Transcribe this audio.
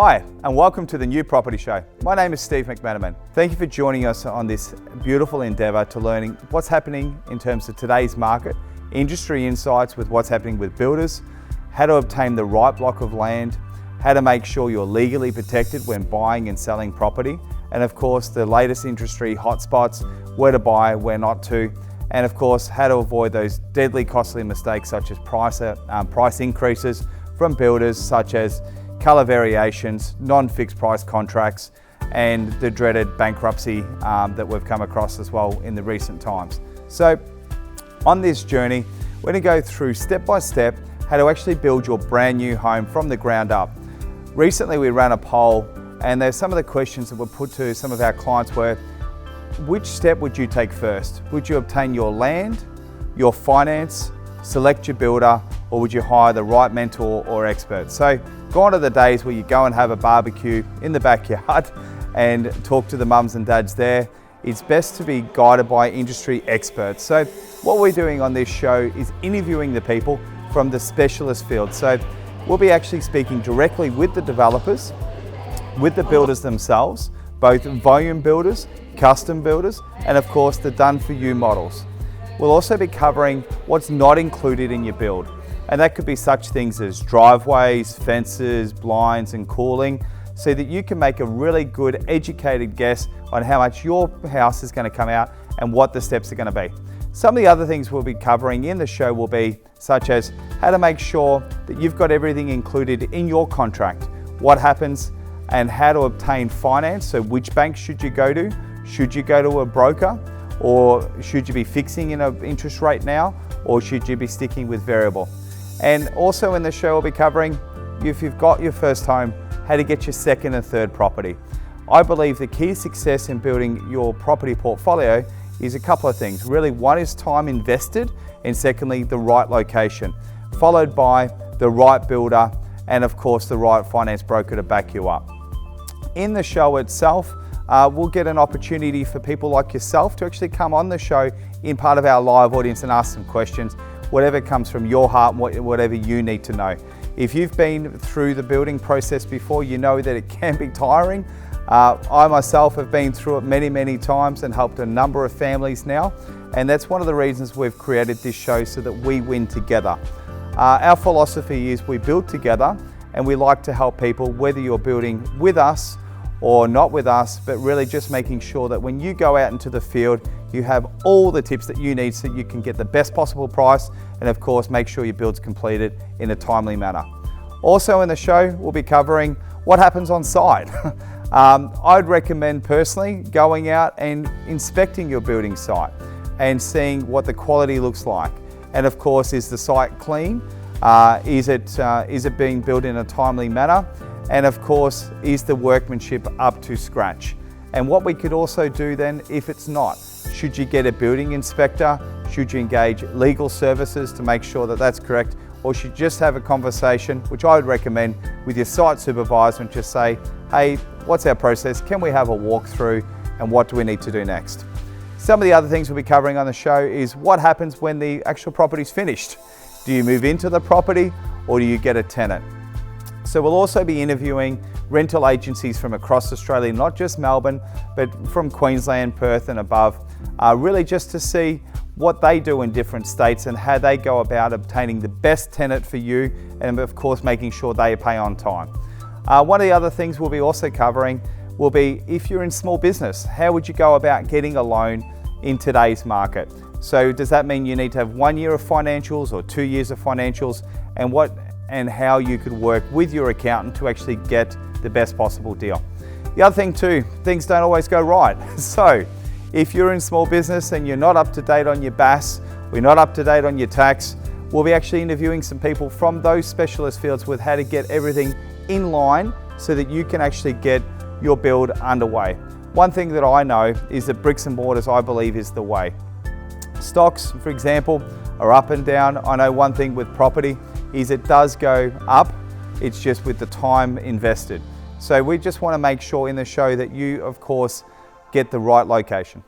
Hi, and welcome to the New Property Show. My name is Steve McManaman. Thank you for joining us on this beautiful endeavour to learning what's happening in terms of today's market, industry insights with what's happening with builders, how to obtain the right block of land, how to make sure you're legally protected when buying and selling property, and of course the latest industry hotspots, where to buy, where not to, and of course how to avoid those deadly costly mistakes such as price increases from builders, such as colour variations, non-fixed price contracts, and the dreaded bankruptcy that we've come across as well in the recent times. So on this journey, we're going to go through step by step how to actually build your brand new home from the ground up. Recently we ran a poll, and there's some of the questions that were put to some of our clients were, which step would you take first? Would you obtain your land, your finance, select your builder, or would you hire the right mentor or expert? So gone are the days where you go and have a barbecue in the backyard and talk to the mums and dads there. It's best to be guided by industry experts. So what we're doing on this show is interviewing the people from the specialist field. So we'll be actually speaking directly with the developers, with the builders themselves, both volume builders, custom builders, and of course the done-for-you models. We'll also be covering what's not included in your build. And that could be such things as driveways, fences, blinds, and cooling, so that you can make a really good educated guess on how much your house is going to come out and what the steps are going to be. Some of the other things we'll be covering in the show will be such as how to make sure that you've got everything included in your contract, what happens, and how to obtain finance. So which bank should you go to? Should you go to a broker? Or should you be fixing in an interest rate now? Or should you be sticking with variable? And also in the show we'll be covering, if you've got your first home, how to get your second and third property. I believe the key to success in building your property portfolio is a couple of things. Really, one is time invested, and secondly, the right location, followed by the right builder, and of course the right finance broker to back you up. In the show itself, we'll get an opportunity for people like yourself to actually come on the show in part of our live audience and ask some questions, whatever comes from your heart and whatever you need to know. If you've been through the building process before, you know that it can be tiring. I myself have been through it many times and helped a number of families now, and that's one of the reasons we've created this show, so that we win together. Our philosophy is we build together, and we like to help people, whether you're building with us or not with us, but really just making sure that when you go out into the field, you have all the tips that you need so you can get the best possible price, and of course make sure your build's completed in a timely manner. Also in the show, we'll be covering what happens on site. I'd recommend personally going out and inspecting your building site and seeing what the quality looks like. And of course, is the site clean? Is it being built in a timely manner? And of course, is the workmanship up to scratch? And what we could also do then, if it's not, should you get a building inspector? Should you engage legal services to make sure that that's correct? Or should you just have a conversation, which I would recommend, with your site supervisor and just say, hey, what's our process? Can we have a walkthrough? And what do we need to do next? Some of the other things we'll be covering on the show is what happens when the actual property's finished. Do you move into the property or do you get a tenant? So we'll also be interviewing rental agencies from across Australia, not just Melbourne, but from Queensland, Perth and above, really just to see what they do in different states and how they go about obtaining the best tenant for you, and of course making sure they pay on time. One of the other things we'll be also covering will be, if you're in small business, how would you go about getting a loan in today's market? So does that mean you need to have 1 year of financials or 2 years of financials, and how you could work with your accountant to actually get the best possible deal. The other thing too, things don't always go right. So if you're in small business and you're not up to date on your BAS, or you're not up to date on your tax, we'll be actually interviewing some people from those specialist fields with how to get everything in line so that you can actually get your build underway. One thing that I know is that bricks and mortars, I believe, is the way. Stocks, for example, are up and down. I know one thing with property is it does go up, it's just with the time invested. So we just want to make sure in the show that you, of course, get the right location.